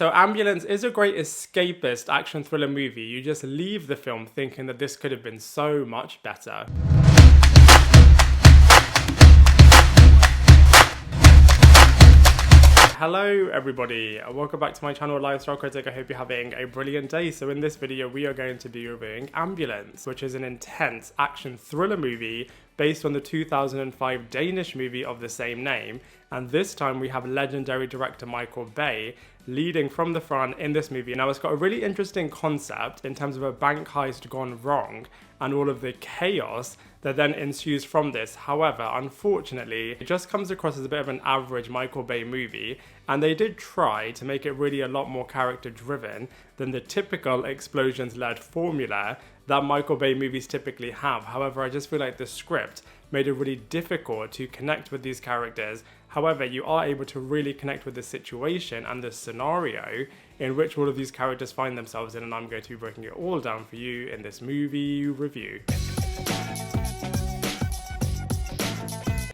So Ambulance is a great escapist action thriller movie. You just leave the film thinking that this could have been so much better. Hello everybody, welcome back to my channel Lifestyle Critic. I hope you're having a brilliant day. So in this video we are going to be reviewing Ambulance, which is an intense action thriller movie based on the 2005 Danish movie of the same name. And this time we have legendary director Michael Bay leading from the front in this movie. Now it's got a really interesting concept in terms of a bank heist gone wrong and all of the chaos that then ensues from this. However, unfortunately, it just comes across as a bit of an average Michael Bay movie, and they did try to make it really a lot more character driven than the typical explosions-led formula that Michael Bay movies typically have. However, I just feel like the script made it really difficult to connect with these characters. However, you are able to really connect with the situation and the scenario in which all of these characters find themselves in, and I'm going to be breaking it all down for you in this movie review.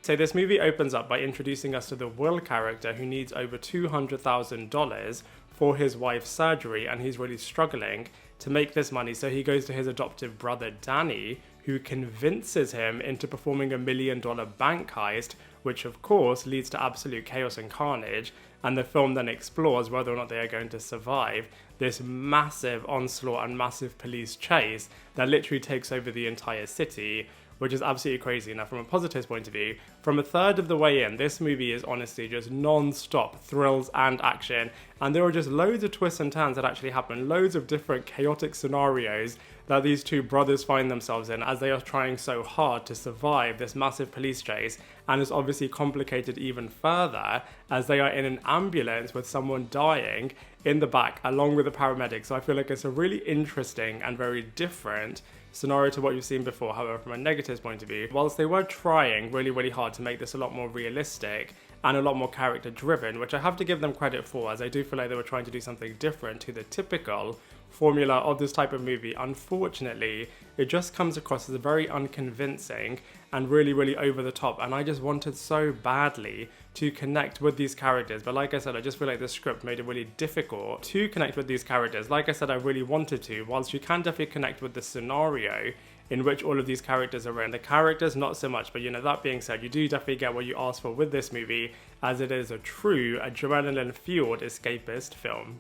So this movie opens up by introducing us to the Wale character, who needs over $200,000 for his wife's surgery, and he's really struggling to make this money. So he goes to his adoptive brother Danny, who convinces him into performing a $1 million bank heist, which of course leads to absolute chaos and carnage. And the film then explores whether or not they are going to survive this massive onslaught and massive police chase that literally takes over the entire city, which is absolutely crazy. Now, from a positive point of view, from a third of the way in, this movie is honestly just non-stop thrills and action, and there are just loads of twists and turns that actually happen, loads of different chaotic scenarios that these two brothers find themselves in as they are trying so hard to survive this massive police chase. And it's obviously complicated even further as they are in an ambulance with someone dying in the back along with the paramedics. So I feel like it's a really interesting and very different scenario to what you've seen before. However, from a negative point of view, whilst they were trying really hard to make this a lot more realistic and a lot more character driven, which I have to give them credit for, as I do feel like they were trying to do something different to the typical formula of this type of movie, unfortunately it just comes across as a very unconvincing and really over the top, and I just wanted so badly to connect with these characters. But like I said, I just feel like the script made it really difficult to connect with these characters. Like I said, I really wanted to, whilst you can definitely connect with the scenario in which all of these characters are in. The characters, not so much, but you know, that being said, you do definitely get what you asked for with this movie, as it is a true adrenaline-fueled escapist film.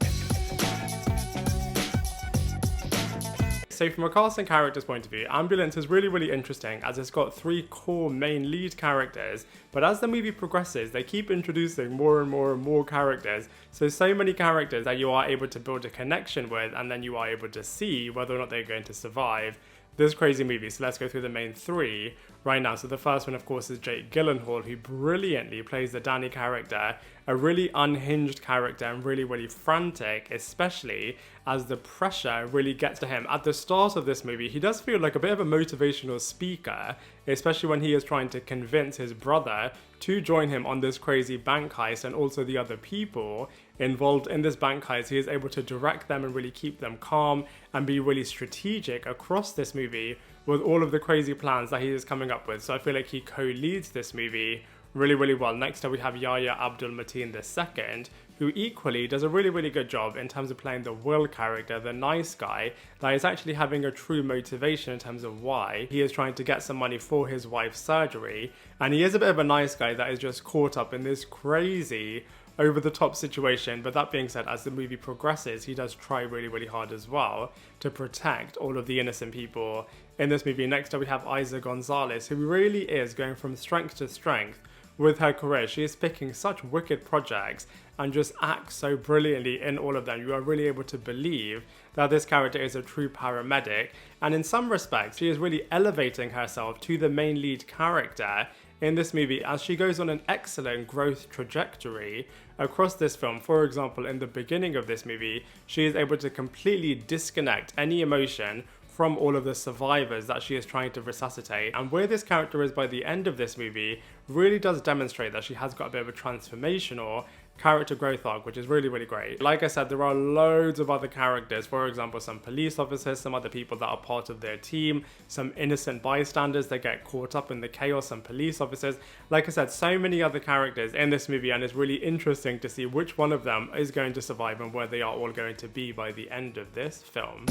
So from a cast and characters point of view, Ambulance is really interesting, as it's got three core main lead characters, but as the movie progresses, they keep introducing more and more characters. So many characters that you are able to build a connection with, and then you are able to see whether or not they're going to survive this crazy movie. So let's go through the main three right now. So the first one, of course, is Jake Gyllenhaal, who brilliantly plays the Danny character, a really unhinged character and really frantic, especially as the pressure really gets to him. At the start of this movie, he does feel like a bit of a motivational speaker, especially when he is trying to convince his brother to join him on this crazy bank heist, and also the other people involved in this bank heist. He is able to direct them and really keep them calm and be really strategic across this movie with all of the crazy plans that he is coming up with. So I feel like he co-leads this movie really well. Next up we have Yahya Abdul-Mateen II, who equally does a really good job in terms of playing the Wale character, the nice guy that is actually having a true motivation in terms of why he is trying to get some money for his wife's surgery. And he is a bit of a nice guy that is just caught up in this crazy over-the-top situation. But that being said, as the movie progresses, he does try really hard as well to protect all of the innocent people in this movie. Next up we have Eiza González, who really is going from strength to strength with her career. She is picking such wicked projects and just acts so brilliantly in all of them. You are really able to believe that this character is a true paramedic, and in some respects she is really elevating herself to the main lead character in this movie, as she goes on an excellent growth trajectory across this film. For example, in the beginning of this movie, she is able to completely disconnect any emotion from all of the survivors that she is trying to resuscitate. And where this character is by the end of this movie really does demonstrate that she has got a bit of a transformational character growth arc, which is really, really great. Like I said, there are loads of other characters, for example, some police officers, some other people that are part of their team, some innocent bystanders that get caught up in the chaos, some police officers. Like I said, so many other characters in this movie, and it's really interesting to see which one of them is going to survive and where they are all going to be by the end of this film.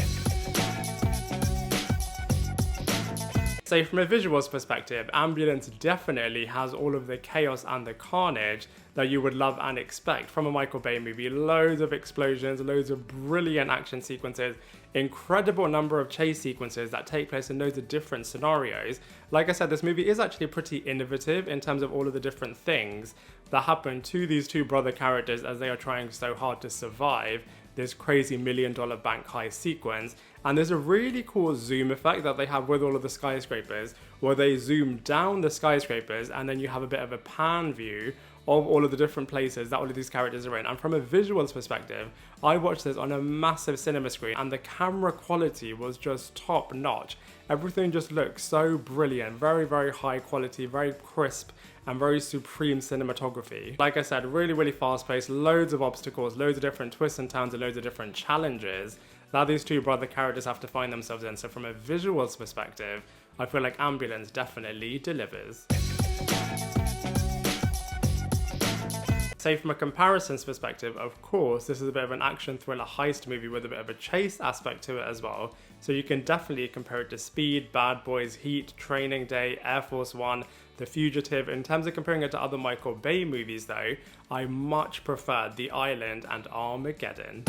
So from a visuals perspective, Ambulance definitely has all of the chaos and the carnage that you would love and expect from a Michael Bay movie. Loads of explosions, loads of brilliant action sequences, incredible number of chase sequences that take place in loads of different scenarios. Like I said, this movie is actually pretty innovative in terms of all of the different things that happen to these two brother characters as they are trying so hard to survive this crazy $1 million bank heist sequence. And there's a really cool zoom effect that they have with all of the skyscrapers, where they zoom down the skyscrapers and then you have a bit of a pan view of all of the different places that all of these characters are in. And from a visuals perspective, I watched this on a massive cinema screen and the camera quality was just top notch. Everything just looked so brilliant, very, very high quality, very crisp, and very supreme cinematography. Like I said, really, really fast paced, loads of obstacles, loads of different twists and turns, and loads of different challenges that these two brother characters have to find themselves in. So from a visuals perspective, I feel like Ambulance definitely delivers. So from a comparisons perspective, of course, this is a bit of an action thriller heist movie with a bit of a chase aspect to it as well. So you can definitely compare it to Speed, Bad Boys, Heat, Training Day, Air Force One, The Fugitive. In terms of comparing it to other Michael Bay movies though, I much prefer The Island and Armageddon.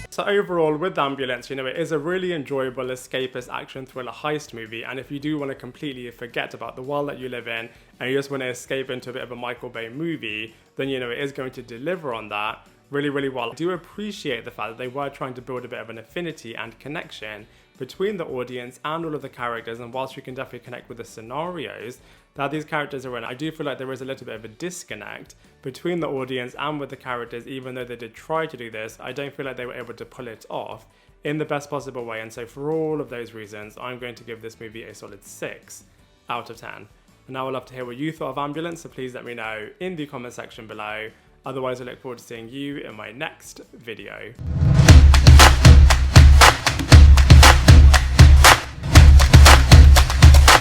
So overall, with Ambulance, it is a really enjoyable escapist action thriller heist movie, and if you do want to completely forget about the world that you live in and you just want to escape into a bit of a Michael Bay movie, then it is going to deliver on that really, really well. I do appreciate the fact that they were trying to build a bit of an affinity and connection between the audience and all of the characters, and whilst you can definitely connect with the scenarios that these characters are in, I do feel like there is a little bit of a disconnect between the audience and with the characters. Even though they did try to do this, I don't feel like they were able to pull it off in the best possible way, and so for all of those reasons, I'm going to give this movie a solid 6 out of 10. And now I'd love to hear what you thought of Ambulance, so please let me know in the comment section below. Otherwise, I look forward to seeing you in my next video.